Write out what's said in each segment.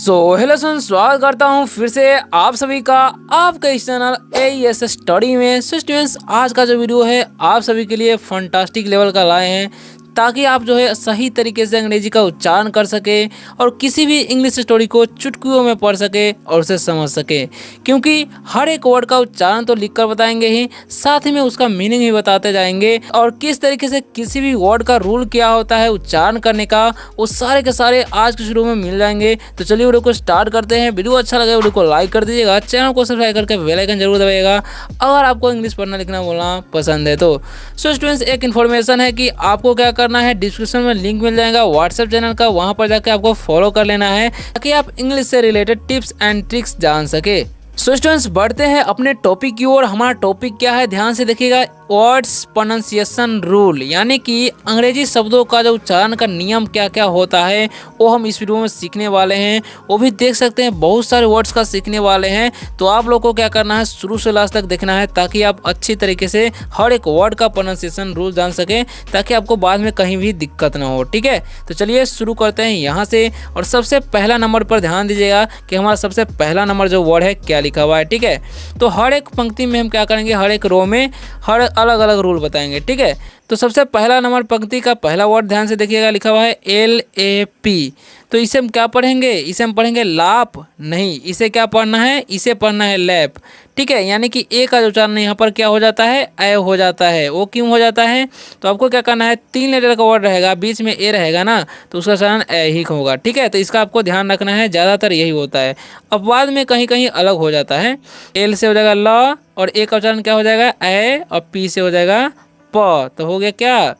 Hello सुन स्वागत करता हूँ फिर से आप सभी का आपका इस चैनल एईएस स्टडी में। स्टूडेंट्स, आज का जो वीडियो है आप सभी के लिए फंटास्टिक लेवल का लाए हैं ताकि आप जो है सही तरीके से अंग्रेजी का उच्चारण कर सके और किसी भी इंग्लिश स्टोरी को चुटकियों में पढ़ सके और उसे समझ सके। क्योंकि हर एक वर्ड का उच्चारण तो लिखकर बताएंगे ही, साथ ही में उसका मीनिंग भी बताते जाएंगे और किस तरीके से किसी भी वर्ड का रूल क्या होता है उच्चारण करने का, वो सारे के सारे आज के शुरू में मिल जाएंगे। तो चलिए वीडियो को स्टार्ट करते हैं। वीडियो अच्छा लगे वीडियो को लाइक कर दीजिएगा, चैनल को सब्सक्राइब करके बेल आइकन जरूर दबाइएगा अगर आपको इंग्लिश पढ़ना लिखना बोलना पसंद है तो। स्टूडेंट्स, एक इन्फॉर्मेशन है कि आपको क्या करना है, डिस्क्रिप्शन में लिंक मिल जाएगा व्हाट्सएप चैनल का, वहां पर जाके आपको फॉलो कर लेना है ताकि आप इंग्लिश से रिलेटेड टिप्स एंड ट्रिक्स जान सके। स्टूडेंट्स, बढ़ते हैं अपने टॉपिक की ओर। हमारा टॉपिक क्या है, ध्यान से देखिएगा। वर्ड्स प्रोनाउंसिएशन रूल, यानी कि अंग्रेजी शब्दों का जो उच्चारण का नियम क्या क्या होता है वो हम इस वीडियो में सीखने वाले हैं। वो भी देख सकते हैं बहुत सारे वर्ड्स का सीखने वाले हैं। तो आप लोगों को क्या करना है, शुरू से लास्ट तक देखना है ताकि आप अच्छी तरीके से हर एक वर्ड का प्रोनाउंसिएशन रूल जान सकें, ताकि आपको बाद में कहीं भी दिक्कत ना हो। ठीक है, तो चलिए शुरू करते हैं यहाँ से। और सबसे पहला नंबर पर ध्यान दीजिएगा कि हमारा सबसे पहला नंबर जो वर्ड है क्या लिखा हुआ है। ठीक है, तो हर एक पंक्ति में हम क्या करेंगे, हर एक रो में हर अलग अलग रूल बताएंगे। ठीक है, तो सबसे पहला नंबर पंक्ति का पहला वर्ड ध्यान से देखिएगा, लिखा हुआ है LAP। तो इसे हम क्या पढ़ेंगे, इसे हम पढ़ेंगे लाप नहीं, इसे क्या पढ़ना है, इसे पढ़ना है लैप। ठीक है, यानी कि ए का जो उच्चारण यहाँ पर क्या हो जाता है, ए हो जाता है। वो क्यों हो जाता है, तो आपको क्या करना है, 3 लेटर का वर्ड रहेगा, बीच में ए रहेगा ना, तो उसका उच्चारण ए ही होगा। ठीक है, तो इसका आपको ध्यान रखना है, ज़्यादातर यही होता है। अब बाद में कहीं कहीं अलग हो जाता है, एल से हो जाएगा ल और ए का उच्चारण क्या हो जाएगा, ए, और पी से हो जाएगा प। तो हो गया क्या,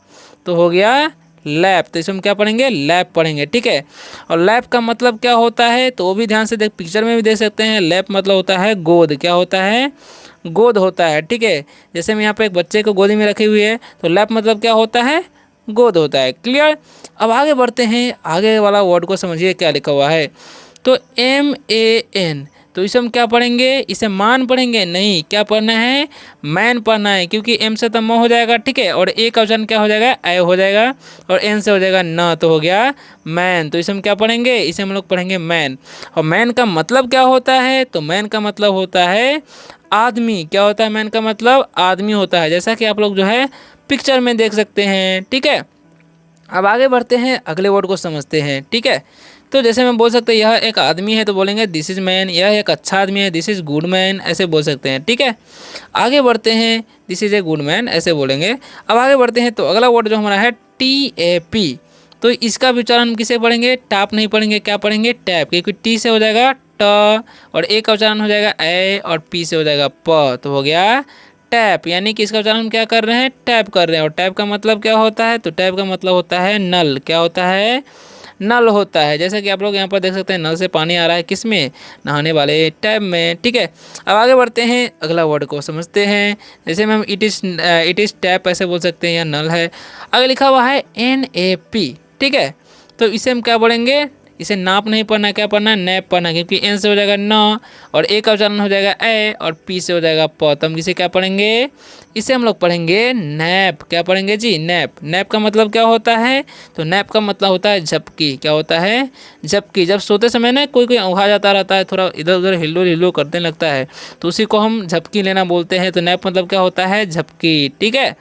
तो हो गया लैप। तो इसमें हम क्या पढ़ेंगे, लैप पढ़ेंगे। ठीक है, और लैप का मतलब क्या होता है तो वो भी ध्यान से देख, पिक्चर में भी देख सकते हैं। लैप मतलब होता है गोद, क्या होता है, गोद होता है। ठीक है, जैसे हम यहाँ पे एक बच्चे को गोदी में रखी हुई है, तो लैप मतलब क्या होता है, गोद होता है। क्लियर। अब आगे बढ़ते हैं, आगे वाला वर्ड को समझिए क्या लिखा हुआ है। तो MAN, तो इसे हम क्या पढ़ेंगे, इसे मान पढ़ेंगे नहीं, क्या पढ़ना है, मैन पढ़ना है। क्योंकि एम से तो म हो जाएगा। ठीक है, और ए का उच्चारण क्या हो जाएगा, ए हो जाएगा, और एन से हो जाएगा न, तो हो गया मैन। तो इसे हम क्या पढ़ेंगे, इसे हम लोग पढ़ेंगे मैन। और मैन का मतलब क्या होता है, तो मैन का मतलब होता है आदमी। क्या होता है, मैन का मतलब आदमी होता है, जैसा कि आप लोग जो है पिक्चर में देख सकते हैं। ठीक है, अब आगे बढ़ते हैं, अगले वर्ड को समझते हैं। ठीक है, तो जैसे मैं बोल सकते हैं यह एक आदमी है तो बोलेंगे दिस इज मैन, यह एक अच्छा आदमी है दिस इज गुड मैन, ऐसे बोल सकते हैं। ठीक है, आगे बढ़ते हैं, this is a good man ऐसे बोलेंगे। अब आगे बढ़ते हैं, तो अगला वर्ड जो हमारा है TAP। तो इसका भी उच्चारण हम किसे पढ़ेंगे, टाप नहीं पढ़ेंगे, क्या पढ़ेंगे, टैप। क्योंकि टी से हो जाएगा ट, और ए का उच्चारण हो जाएगा ए, और पी से हो जाएगा प, तो हो गया टैप। यानी कि इसका उच्चारण हम क्या कर रहे हैं, टैप कर रहे हैं। और टैप का मतलब क्या होता है, तो टैप का मतलब होता है नल। क्या होता है, नल होता है। जैसा कि आप लोग यहाँ पर देख सकते हैं, नल से पानी आ रहा है, किस में, नहाने वाले टैप में। ठीक है, अब आगे बढ़ते हैं, अगला वर्ड को समझते हैं। जैसे में हम इट इज़ टैप ऐसे बोल सकते हैं, या नल है। आगे लिखा हुआ है NAP। ठीक है, तो इसे हम क्या पढ़ेंगे, इसे नाप नहीं पढ़ना, क्या पढ़ना है, नैप पढ़ना। क्योंकि एन से हो जाएगा न, और ए का उच्चारण हो जाएगा ए, और पी से हो जाएगा प। तो हम इसे क्या पढ़ेंगे, इसे हम लोग पढ़ेंगे नैप। क्या पढ़ेंगे जी, नैप। नैप का मतलब क्या होता है, तो नैप का मतलब होता है झपकी। क्या होता है, झपकी। जब सोते समय ना कोई कोई औंधा जाता रहता है, थोड़ा इधर उधर हिल्लो हिल्लो करने लगता है, तो उसी को हम झपकी लेना बोलते हैं। तो नैप मतलब क्या होता है, झपकी। ठीक है,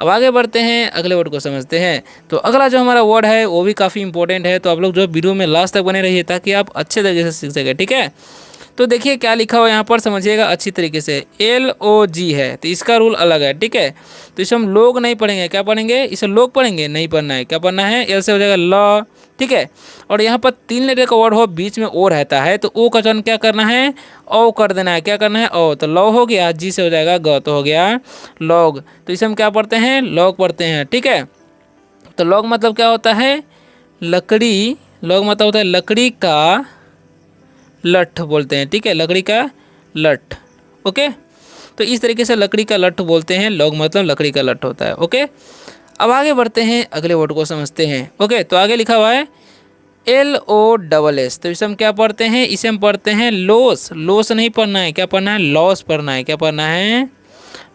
अब आगे बढ़ते हैं, अगले वर्ड को समझते हैं। तो अगला जो हमारा वर्ड है वो भी काफ़ी इंपॉर्टेंट है, तो आप लोग जो वीडियो में लास्ट तक बने रहिए ताकि आप अच्छे तरीके से सीख सकें। ठीक है, तो देखिए क्या लिखा हुआ है यहाँ पर, समझिएगा अच्छी तरीके से। LOG है, तो इसका रूल अलग है। ठीक है, तो इसे हम लोग नहीं पढ़ेंगे, क्या पढ़ेंगे, इसे लोग पढ़ेंगे नहीं पढ़ना है। क्या पढ़ना है, एल से हो जाएगा ल। ठीक है, और यहाँ पर 3 लेटर का वर्ड हो, बीच में ओ रहता है, तो ओ का उच्चारण क्या करना है, ओ कर देना है। क्या करना है, ओ। तो लौ हो गया, जी से हो जाएगा ग, तो हो गया लॉग। तो इसे हम क्या पढ़ते हैं, लॉग पढ़ते हैं। ठीक है, तो लॉग मतलब क्या होता है, लकड़ी। लॉग मतलब होता है लकड़ी का लठ बोलते हैं। ठीक है, लकड़ी का लठ। ओके, तो इस तरीके से लकड़ी का लठ बोलते हैं, लॉग मतलब लकड़ी का लठ होता है। ओके, अब आगे बढ़ते हैं, अगले वर्ड को समझते हैं। ओके, तो आगे लिखा हुआ है LOSS। तो इसे हम क्या पढ़ते हैं, इसे हम पढ़ते हैं लॉस। लॉस नहीं पढ़ना है, क्या पढ़ना है, लॉस पढ़ना है। क्या पढ़ना है,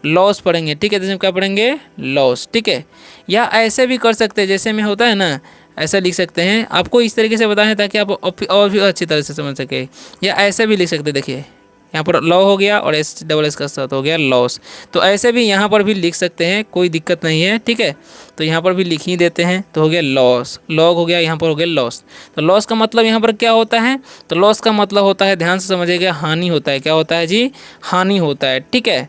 लॉस पढ़ेंगे। ठीक है, तो हम क्या पढ़ेंगे, लॉस। ठीक है, या ऐसे भी कर सकते हैं, जैसे में होता है ना ऐसा लिख सकते हैं। आपको इस तरीके से बताएं ताकि आप और भी अच्छी तरह से समझ सके, या ऐसे भी लिख सकते हैं। देखिए यहाँ पर लॉ हो गया और एस डबल एस का साथ हो गया लॉस। तो ऐसे भी यहाँ पर भी लिख सकते हैं, कोई दिक्कत नहीं है, ठीक है। तो यहाँ पर भी लिख ही देते हैं, तो हो गया लॉस, लॉग हो गया, यहाँ पर हो गया लॉस। तो लॉस का मतलब यहाँ पर क्या होता है, तो लॉस का मतलब होता है, ध्यान से समझिएगा, हानि होता है। क्या होता है जी, हानि होता है, ठीक है।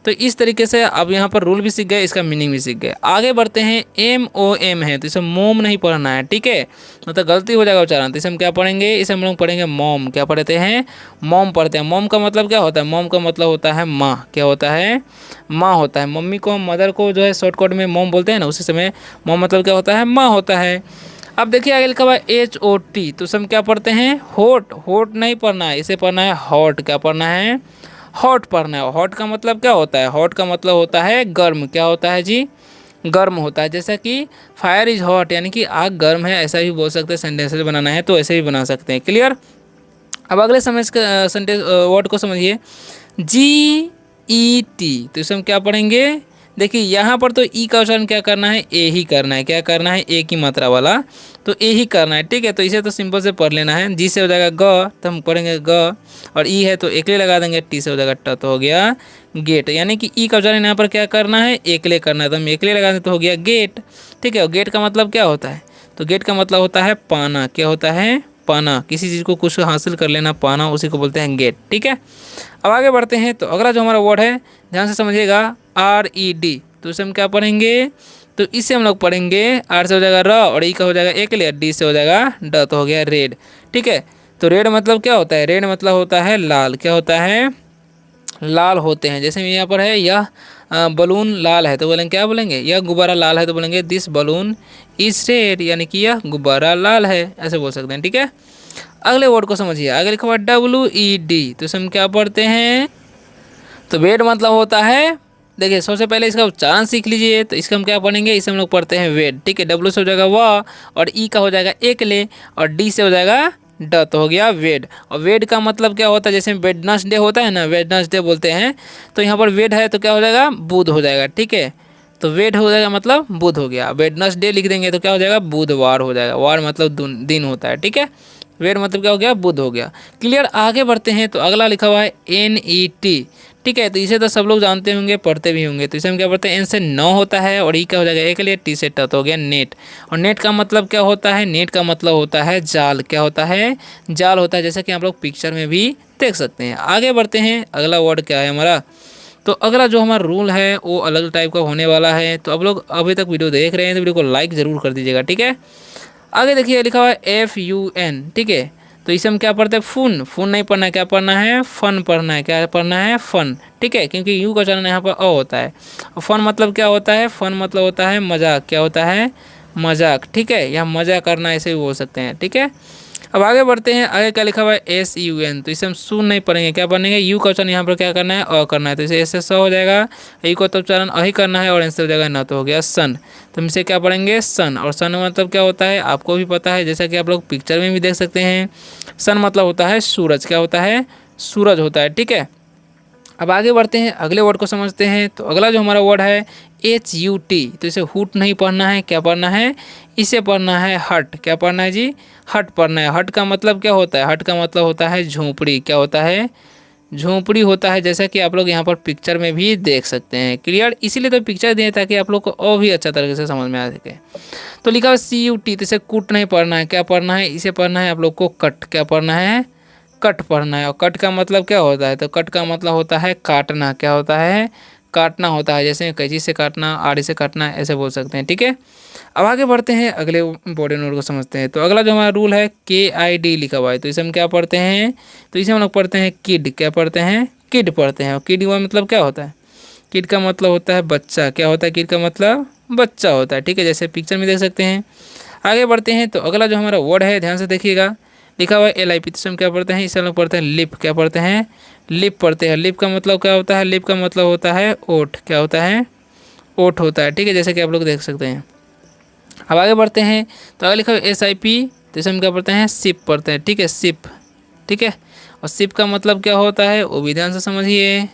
तो इस तरीके से अब यहाँ पर रूल भी सीख गए, इसका मीनिंग भी सीख गए। आगे बढ़ते हैं, MOM है तो इसे मोम नहीं पढ़ना है, ठीक है, मतलब गलती हो जाएगा उच्चारण। तो इसे हम क्या पढ़ेंगे, इसे हम लोग पढ़ेंगे मॉम। क्या पढ़ते हैं, मॉम पढ़ते हैं। मॉम का मतलब क्या होता है, मॉम का मतलब होता है माँ। क्या होता है, माँ होता है। मम्मी को, मदर को जो है शॉर्टकट में मॉम बोलते हैं ना, उसी समय मॉम मतलब क्या होता है, माँ होता है। अब देखिए आगे लिखा हुआ है HOT, तो हम क्या पढ़ते हैं, होट। होट नहीं पढ़ना है, इसे पढ़ना है हॉट। क्या पढ़ना है, हॉट पढ़ना है। हॉट का मतलब क्या होता है, हॉट का मतलब होता है गर्म। क्या होता है जी, गर्म होता है। जैसा कि फायर इज हॉट, यानी कि आग गर्म है, ऐसा भी बोल सकते हैं। सेंटेंसेस बनाना है तो ऐसे भी बना सकते हैं। क्लियर। अब अगले समय सेंटेंस वर्ड को समझिए, GET, तो इसे हम क्या पढ़ेंगे, देखिए यहाँ पर तो ई का उच्चारण क्या करना है, ए ही करना है। क्या करना है, ए की मात्रा वाला, तो ए ही करना है, ठीक है। तो इसे तो सिंपल से पढ़ लेना है। जी से हो जाएगा ग, तो हम पढ़ेंगे ग, और ई है तो एकले लगा देंगे, टी से हो जाएगा ट, तो हो गया गेट। यानी कि ई का उच्चारण यहाँ पर क्या करना है, एकले करना है, तो हम एकले लगा दें तो हो गया गेट, ठीक है। और गेट का मतलब क्या होता है, तो गेट का मतलब होता है पाना। क्या होता है, पाना, किसी चीज़ को कुछ हासिल कर लेना, पाना, उसी को बोलते हैं गेट, ठीक है। अब आगे बढ़ते हैं, तो अगला जो हमारा वर्ड है, ध्यान से समझिएगा, RED, तो इसे हम क्या पढ़ेंगे, तो इसे हम लोग पढ़ेंगे, आर से हो जाएगा र, और ई का हो जाएगा एक ले, डी से हो जाएगा ड, तो हो गया रेड, ठीक है। तो रेड मतलब क्या होता है, रेड मतलब होता है लाल। क्या होता है, लाल होते हैं। जैसे यहाँ पर है, यह बलून लाल है तो बोलेंगे, क्या बोलेंगे, यह गुब्बारा लाल है तो बोलेंगे दिस बलून इज रेड, यानी कि यह गुब्बारा लाल है, ऐसे बोल सकते हैं, ठीक है। अगले वर्ड को समझिए, आगे लिखा हुआ WED, तो इसे हम क्या पढ़ते हैं, तो वेड मतलब होता है, देखिए सबसे पहले इसका उच्चारण सीख लीजिए। तो इसका हम क्या पढ़ेंगे, इसे हम लोग पढ़ते हैं वेड, ठीक है। डब्ल्यू से हो जाएगा व, और ई का हो जाएगा एक ले, और डी से हो जाएगा ड, तो हो गया वेड। और वेड का मतलब क्या होता है, जैसे वेडनेसडे होता है ना, वेडनेसडे बोलते हैं, तो यहाँ पर वेड है तो क्या हो जाएगा, बुध हो जाएगा, ठीक है। तो वेड हो जाएगा मतलब बुध हो गया। वेडनेसडे लिख देंगे तो क्या हो जाएगा, बुधवार हो जाएगा। वार मतलब दिन होता है, ठीक है। वेड मतलब क्या हो गया, बुध हो गया। क्लियर। आगे बढ़ते हैं, तो अगला लिखा हुआ है NET, ठीक है। तो इसे तो सब लोग जानते होंगे, पढ़ते भी होंगे। तो इसे हम क्या पढ़ते हैं, एन से 9 होता है, और ई का हो जाएगा एक लिए, टी से ट, तो हो गया नेट। और नेट का मतलब क्या होता है, नेट का मतलब होता है जाल। क्या होता है, जाल होता है, जैसा कि आप लोग पिक्चर में भी देख सकते हैं। आगे बढ़ते हैं, अगला वर्ड क्या है हमारा, तो अगला जो हमारा रूल है वो अलग टाइप का होने वाला है। तो आप लोग अभी तक वीडियो देख रहे हैं तो वीडियो को लाइक ज़रूर कर दीजिएगा, ठीक है। आगे देखिए लिखा हुआ है FUN, ठीक है। तो इसे हम क्या पढ़ते हैं, फुन। फुन नहीं पढ़ना है, क्या पढ़ना है, फन पढ़ना है। क्या पढ़ना है, फन, ठीक है, क्योंकि यू का उच्चारण यहाँ पर अ होता है। और फन मतलब क्या होता है, फन मतलब होता है मजाक। क्या होता है, मजाक, ठीक है, या मजा करना, ऐसे भी बोल सकते हैं, ठीक है। अब आगे बढ़ते हैं, आगे क्या लिखा हुआ है SUN, तो इसे हम सुन नहीं पढ़ेंगे, क्या पढ़ेंगे, यू का उच्चारण यहाँ पर क्या करना है, अ करना है, तो इसे ऐसे स हो जाएगा, ई को तो उच्चारण अही करना है, और ऐसे हो जाएगा ना, तो हो गया सन। तो हम इसे क्या पढ़ेंगे, सन। और सन मतलब क्या होता है, आपको भी पता है, जैसा कि आप लोग पिक्चर में भी देख सकते हैं। सन मतलब होता है सूरज। क्या होता है, सूरज होता है, ठीक है। अब आगे बढ़ते हैं, अगले वर्ड को समझते हैं। तो अगला जो हमारा वर्ड है HUT, तो इसे हुट नहीं पढ़ना है, क्या पढ़ना है, इसे पढ़ना है हट। क्या पढ़ना है जी, हट पढ़ना है। हट का मतलब क्या होता है, हट का मतलब होता है झोपड़ी। क्या होता है, झोपड़ी होता है, जैसा कि आप लोग यहाँ पर पिक्चर में भी देख सकते हैं। क्लियर। इसीलिए तो पिक्चर दिए ताकि आप लोग को और भी अच्छा तरीके से समझ में आ सके। तो लिखा हुआ CUT, तो इसे कुट नहीं पढ़ना है, क्या पढ़ना है, इसे पढ़ना है आप लोग को कट। क्या पढ़ना है, कट पढ़ना है। और कट का मतलब क्या होता है, तो कट का मतलब होता है काटना। क्या होता है, काटना होता है, जैसे कैंची से काटना, आड़ी से काटना, ऐसे बोल सकते हैं, ठीक है। अब आगे बढ़ते हैं, अगले इंपॉर्टेंट वर्ड को समझते हैं। तो अगला जो हमारा रूल है KID लिखा हुआ है, तो इसे हम क्या पढ़ते हैं, तो इसे हम लोग पढ़ते हैं किड। क्या पढ़ते हैं, किड पढ़ते हैं। और किड का मतलब क्या होता है, किड का मतलब होता है बच्चा। क्या होता है, किड का मतलब बच्चा होता है, ठीक है, जैसे पिक्चर में देख सकते हैं। आगे बढ़ते हैं, तो अगला जो हमारा वर्ड है, ध्यान से देखिएगा, लिखा हुआ है LIP, तो हम क्या पढ़ते हैं, इसे हम लोग पढ़ते हैं लिप। क्या पढ़ते हैं, लिप पढ़ते हैं। लिप का मतलब क्या होता है, लिप का मतलब होता है ओठ। क्या होता है, ओठ होता है, ठीक है, जैसे कि आप लोग देख सकते हैं। अब आगे बढ़ते हैं, तो आगे लिखा है SIP, तो इसे हम क्या पढ़ते हैं, सिप पढ़ते हैं, ठीक है, सिप, ठीक है। और सिप का मतलब क्या होता है, वो भी ध्यान से समझिए।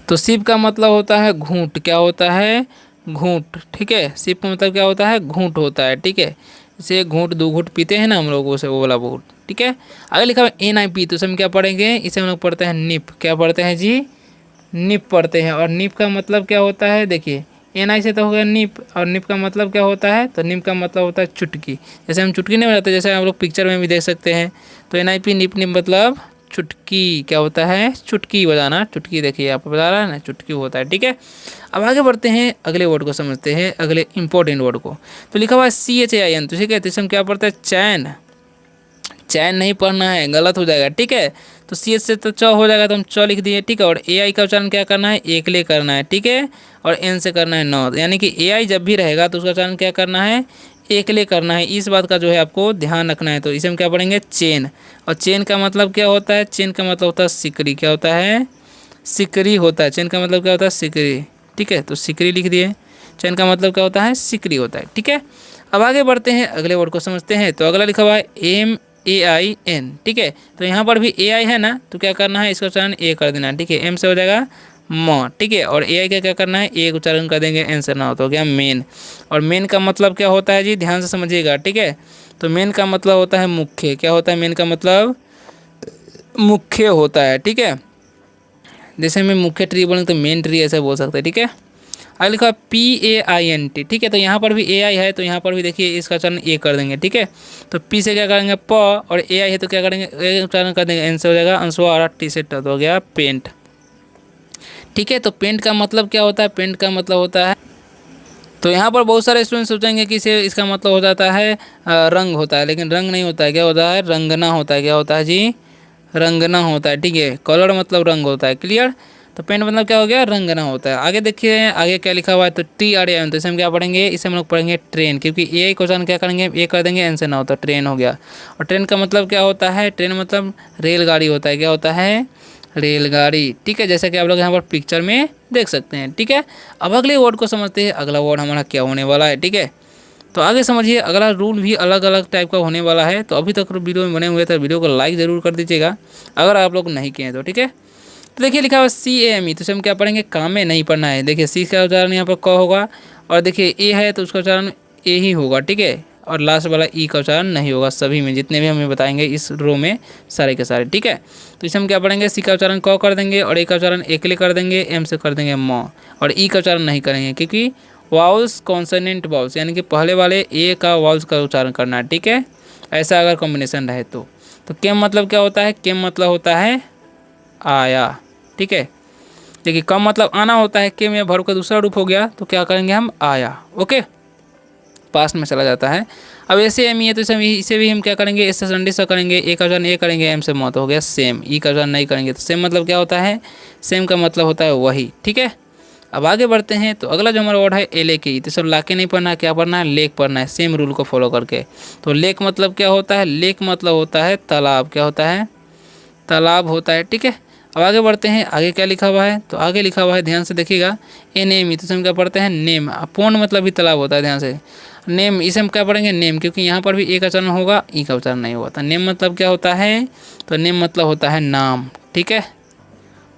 तो सिप का मतलब होता है घूंट। क्या होता है, घूंट, ठीक है। सिप का मतलब क्या होता है, घूंट होता है, ठीक है। इसे घूंट दो घूंट पीते हैं ना हम लोग, उसे वो वाला बोट। ठीक है, आगे लिखा हुआ NIP, तो इसे हम क्या पढ़ेंगे, इसे हम लोग पढ़ते हैं निप। क्या पढ़ते हैं जी, निप पढ़ते हैं। और निप का मतलब क्या होता है, देखिए NI से तो हो गया निप, और निप का मतलब क्या होता है, तो निप का मतलब होता है चुटकी। जैसे हम चुटकी नहीं बजाते, जैसे आप लोग पिक्चर में भी देख सकते हैं। तो NIP निप निप मतलब चुटकी। क्या होता है, चुटकी बजाना। चुटकी देखिए आप बजा रहा है ना, चुटकी होता है। ठीक है, अब आगे बढ़ते हैं, अगले वर्ड को समझते हैं, अगले इंपॉर्टेंट वर्ड को। तो लिखा हुआ है CHAIN, तो ठीक है, तो इसमें क्या पढ़ता है, चैन। चैन नहीं पढ़ना है, गलत हो जाएगा। ठीक है, तो CH से तो च हो जाएगा, तो हम च लिख दिए। ठीक है, और AI का उच्चारण क्या करना है, एकले करना है। ठीक है, और N से करना है नौ, यानी कि AI जब भी रहेगा तो उसका उच्चारण क्या करना है, एकले करना है। इस बात का जो है आपको ध्यान रखना है। तो इसे हम क्या पढ़ेंगे, चेन। और चेन का मतलब क्या होता है, चेन का मतलब होता है सिकरी। क्या होता है, सिकरी होता है। चेन का मतलब क्या होता है, सिकरी। ठीक है, तो सिकरी लिख दिए। चेन का मतलब क्या होता है, सिकरी होता है। ठीक है, अब आगे बढ़ते हैं, अगले वर्ड को समझते हैं। तो अगला लिखा हुआ है MAIN। ठीक है, तो यहाँ पर भी AI है ना, तो क्या करना है, इसका उच्चारण A कर देना है। ठीक है, M से हो जाएगा म। ठीक है, और AI का क्या करना है, A उच्चारण कर देंगे, N से ना हो तो हो गया मेन। और मेन का मतलब क्या होता है जी, ध्यान से समझिएगा। ठीक है, तो मेन का मतलब होता है मुख्य। क्या होता है, मेन का मतलब मुख्य होता है। ठीक है, जैसे मैं मुख्य ट्री बोलेंगे तो मेन ट्री ऐसे बोल सकते हैं। ठीक है, आगे लिखा PAINT। ठीक है, तो यहाँ पर भी AI है, तो यहाँ पर भी देखिए इसका उच्चारण A कर देंगे। ठीक है, तो P से क्या करेंगे, प, और AI है तो क्या करेंगे, A उच्चारण कर देंगे, N से हो जाएगा अंशुआ, और T से ट, तो हो गया पेंट। ठीक है, तो पेंट का मतलब क्या होता है, पेंट का मतलब होता है, तो यहाँ पर बहुत सारे स्टूडेंट सोचेंगे कि इसे इसका मतलब हो जाता है रंग होता है, लेकिन रंग नहीं होता है। क्या होता है, रंगना होता है। क्या होता है जी, रंगना होता है। ठीक है, कलर मतलब रंग होता है। क्लियर, तो पेंट मतलब क्या हो गया, रंगना होता है। आगे देखिए, आगे क्या लिखा हुआ है, तो TRAN, तो इसे हम क्या पढ़ेंगे, इसे हम लोग पढ़ेंगे ट्रेन, क्योंकि AI क्वेश्चन क्या करेंगे, A कर देंगे, N से ना होता, ट्रेन हो गया। और ट्रेन का मतलब क्या होता है, ट्रेन मतलब रेलगाड़ी होता है। क्या होता है, रेलगाड़ी। ठीक है, जैसा कि आप लोग यहाँ पर पिक्चर में देख सकते हैं। ठीक है, अब अगले वर्ड को समझते हैं, अगला वर्ड हमारा क्या होने वाला है। ठीक है, तो आगे समझिए, अगला रूल भी अलग अलग टाइप का होने वाला है। तो अभी तक वीडियो में बने हुए तो वीडियो को लाइक ज़रूर कर दीजिएगा, अगर आप लोग नहीं किए तो। ठीक है, तो देखिए लिखा हुआ CAME, तो इसे हम क्या पढ़ेंगे, काम में नहीं पढ़ना है। देखिए C का उच्चारण यहाँ पर क होगा, और देखिए A है तो उसका उच्चारण A ही होगा। ठीक है, और लास्ट वाला E का उच्चारण नहीं होगा, सभी में जितने भी हमें बताएंगे इस रो में सारे के सारे। ठीक है, तो इसे हम क्या पढ़ेंगे, C का उच्चारण क कर देंगे, और A का उच्चारण एकले कर देंगे, M से कर देंगे म, और E का उच्चारण नहीं करेंगे, क्योंकि वाउल्स कॉन्सोनेंट वाउल्स, यानी कि पहले वाले A का वाउल्स का उच्चारण करना है। ठीक है, ऐसा अगर कॉम्बिनेशन रहे तो केम मतलब क्या होता है, केम मतलब होता है आया। ठीक है, देखिए कम मतलब आना होता है, केम या वर्ब का दूसरा रूप हो गया, तो क्या करेंगे हम, आया। ओके, पास्ट में चला जाता है। अब ऐसे एम है, तो इसे भी हम क्या करेंगे, इससे संडे से करेंगे, ए का उच्चारण ए करेंगे, एम से मत हो गया सेम, ई का उच्चारण नहीं करेंगे। तो सेम मतलब क्या होता है, सेम का मतलब होता है वही। ठीक है, अब आगे बढ़ते हैं। तो अगला जो हमारा वर्ड है LAKE, तो सब लाके नहीं पढ़ना है, क्या पढ़ना है, लेक पढ़ना है, सेम रूल को फॉलो करके। तो लेक मतलब क्या होता है, लेक मतलब होता है तालाब। क्या होता है, तालाब होता है। ठीक है, अब आगे बढ़ते हैं, आगे क्या लिखा हुआ है, तो आगे लिखा हुआ है, ध्यान से देखिएगा, NAME, तो हम क्या पढ़ते हैं, नेम। पोन मतलब भी तालाब होता है, ध्यान से, नेम, इसे हम क्या पढ़ेंगे, नेम, क्योंकि यहाँ पर भी ए का उच्चारण होगा, ई का उच्चारण नहीं होता। नेम मतलब क्या होता है, तो नेम मतलब होता है नाम। ठीक है,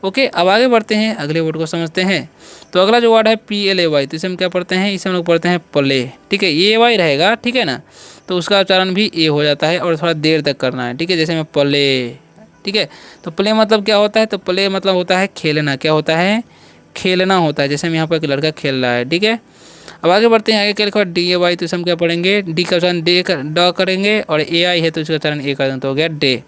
ओके, अब आगे बढ़ते हैं, अगले वर्ड को समझते हैं। तो अगला जो वर्ड है PLAY, तो इसे हम क्या पढ़ते हैं, इसे हम लोग पढ़ते हैं प्ले। ठीक है, AY रहेगा, ठीक है ना, तो उसका उच्चारण भी ए हो जाता है, और थोड़ा देर तक करना है। ठीक है, जैसे मैं प्ले। ठीक है, तो प्ले मतलब क्या होता है, तो प्ले मतलब होता है खेलना। क्या होता है, खेलना होता है। जैसे हम यहाँ पर एक लड़का खेल रहा है। ठीक है, अब आगे बढ़ते हैं, आगे क्या लिखा DAY, तो इसे हम क्या पढ़ेंगे, डी का उच्चारण ड करेंगे, और AI है तो इसका उच्चारण ए कर देंगे, तो हो गया डे।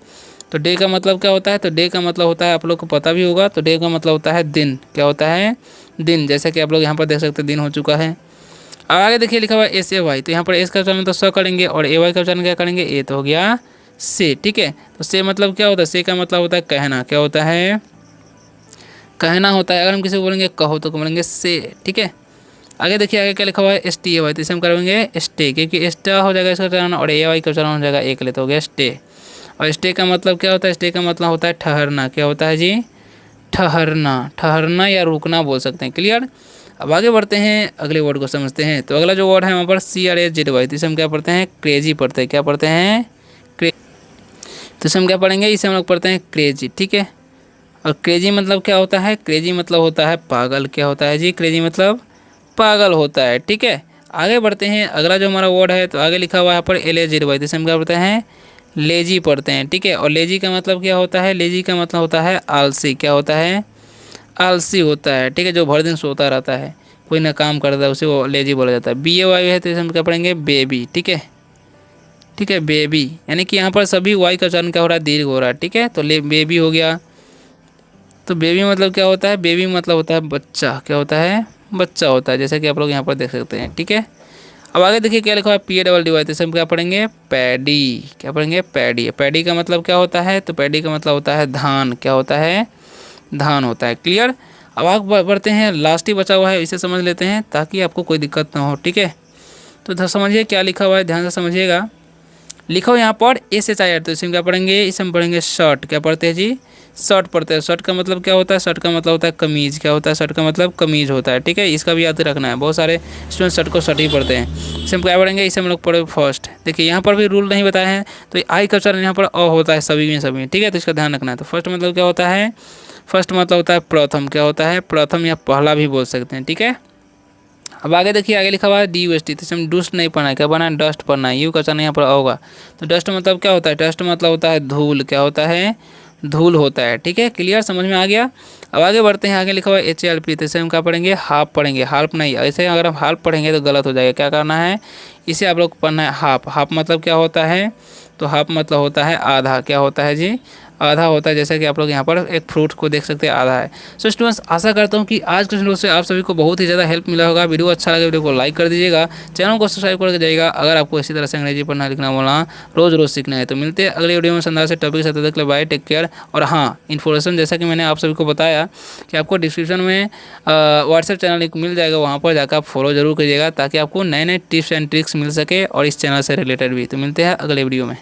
तो डे का मतलब क्या होता है, तो डे का मतलब होता है, आप लोग को पता भी होगा, तो डे का मतलब होता है दिन। क्या होता है, दिन, जैसा कि आप लोग यहाँ पर देख सकते हैं, दिन हो चुका है। अब आगे देखिए लिखा हुआ है SAY, तो यहाँ पर एस का उच्चारण तो स करेंगे, और AY का उच्चारण क्या करेंगे, ए, तो हो गया से। ठीक है, तो से मतलब क्या होता है, से का मतलब होता है कहना। क्या होता है, कहना होता है। अगर हम किसी को बोलेंगे कहो, तो बोलेंगे से। ठीक है, आगे देखिए, आगे क्या लिखा हुआ है STAY, तो इसे हम करेंगे स्टे, क्योंकि स्टा हो जाएगा इसका उच्चारण, और AY का उच्चारण हो जाएगा एक ले, तो हो गया स्टे। और स्टे का मतलब क्या होता है, स्टे का मतलब होता है ठहरना। क्या होता है जी, ठहरना, ठहरना या रुकना बोल सकते हैं। क्लियर, अब आगे बढ़ते हैं, अगले वर्ड को समझते हैं। तो अगला जो वर्ड है वहाँ पर CRAZY, तो इसे हम क्या पढ़ते हैं, क्रेजी पढ़ते हैं। क्या पढ़ते हैं, तो इसे हम क्या पढ़ेंगे, इसे हम लोग पढ़ते हैं क्रेजी। ठीक है, और क्रेजी मतलब क्या होता है, क्रेजी मतलब होता है पागल। क्या होता है जी, क्रेजी मतलब पागल होता है। ठीक है, आगे बढ़ते हैं, अगला जो हमारा वर्ड है तो आगे लिखा हुआ है यहाँ पर LAZY, जैसे हम क्या पढ़ते हैं, लेजी पढ़ते हैं, ठीक है। और लेजी का मतलब क्या होता है, लेजी का मतलब होता है आलसी, क्या होता है, आलसी होता है, ठीक है, जो भर दिन सोता रहता है, कोई ना काम करता है, उसे वो लेजी बोला जाता है। BAY है तो इसे हम क्या पढ़ेंगे, बेबी, ठीक है, ठीक है, बेबी, यानी कि यहाँ पर सभी वाई का उच्चारण क्या हो रहा है, दीर्घ हो रहा है, ठीक है। तो ले बेबी हो गया, तो बेबी मतलब क्या होता है, बेबी मतलब होता है बच्चा, क्या होता है, बच्चा होता है, जैसा कि आप लोग यहाँ पर देख सकते हैं, ठीक है। अब आगे देखिए क्या लिखा है, PADDY, तो इसे हम क्या पढ़ेंगे, पैडी, क्या पढ़ेंगे, पैडी। पैडी का मतलब क्या होता है, तो पैडी का मतलब होता है धान, क्या होता है, धान होता है। क्लियर। अब आगे बढ़ते हैं, लास्ट ही बचा हुआ है, इसे समझ लेते हैं ताकि आपको कोई दिक्कत ना हो, ठीक है। तो समझिए क्या लिखा हुआ है, ध्यान से समझिएगा। लिखा हो यहाँ पर SHIR, तो इसे क्या पढ़ेंगे, इसे हम पढ़ेंगे शर्ट, क्या पढ़ते हैं जी, शर्ट पढ़ते हैं। शर्ट का मतलब क्या होता है, शर्ट का मतलब होता है कमीज, क्या होता है, शर्ट का मतलब कमीज होता है, ठीक है। इसका भी याद रखना है, बहुत सारे स्टूडेंट शर्ट को शर्ट ही पढ़ते हैं। इसे हम क्या पढ़ेंगे, इसे हम लोग पढ़े फर्स्ट। देखिए यहाँ पर भी रूल नहीं बताए हैं, तो आई का उच्चारण यहाँ पर अ होता है सभी में, ठीक है, तो इसका ध्यान रखना है। तो फर्स्ट मतलब क्या होता है, फर्स्ट मतलब होता है प्रथम, क्या होता है, प्रथम या पहला भी बोल सकते हैं, ठीक है। अब आगे देखिए, आगे लिखा हुआ है DUST, तो हम डस्ट नहीं पढ़ना है, क्या पढ़ना है, डस्ट पढ़ना है। यू का उच्चारण यहाँ पर होगा, तो डस्ट मतलब क्या होता है, डस्ट मतलब होता है धूल, क्या होता है, धूल होता है, ठीक है। क्लियर, समझ में आ गया। अब आगे बढ़ते हैं, आगे लिखा हुआ है HALP, तो इसे हम क्या पढ़ेंगे, हाफ पढ़ेंगे, हाल्प नहीं, ऐसे अगर हम हाल्प पढ़ेंगे तो गलत हो जाएगा। क्या करना है, इसे आप लोग पढ़ना है हाफ। हाफ मतलब क्या होता है, तो हाफ मतलब होता है आधा, क्या होता है जी, आधा होता है। जैसे कि आप लोग यहाँ पर एक फ्रूट को देख सकते हैं, आधा है। सो स्टूडेंट्स, आशा करता हूँ कि आज के वीडियो से आप सभी को बहुत ही ज़्यादा हेल्प मिला होगा। वीडियो अच्छा लगे वीडियो को लाइक कर दीजिएगा, चैनल को सब्सक्राइब करके जाइएगा। अगर आपको इसी तरह से अंग्रेजी पढ़ना लिखना बोलना रोज़ सीखना है, तो मिलते हैं अगले वीडियो में शानदार से टॉपिक के साथ। तक बाय, टेक केयर। और हाँ, इन्फॉर्मेशन जैसा कि मैंने आप सभी को बताया कि आपको डिस्क्रिप्शन में व्हाट्सएप चैनल एक मिल जाएगा, वहाँ पर जाकर आप फॉलो जरूर करिएगा ताकि आपको नए नए टिप्स एंड ट्रिक्स मिल सके और इस चैनल से रिलेटेड भी। तो मिलते हैं अगले वीडियो में।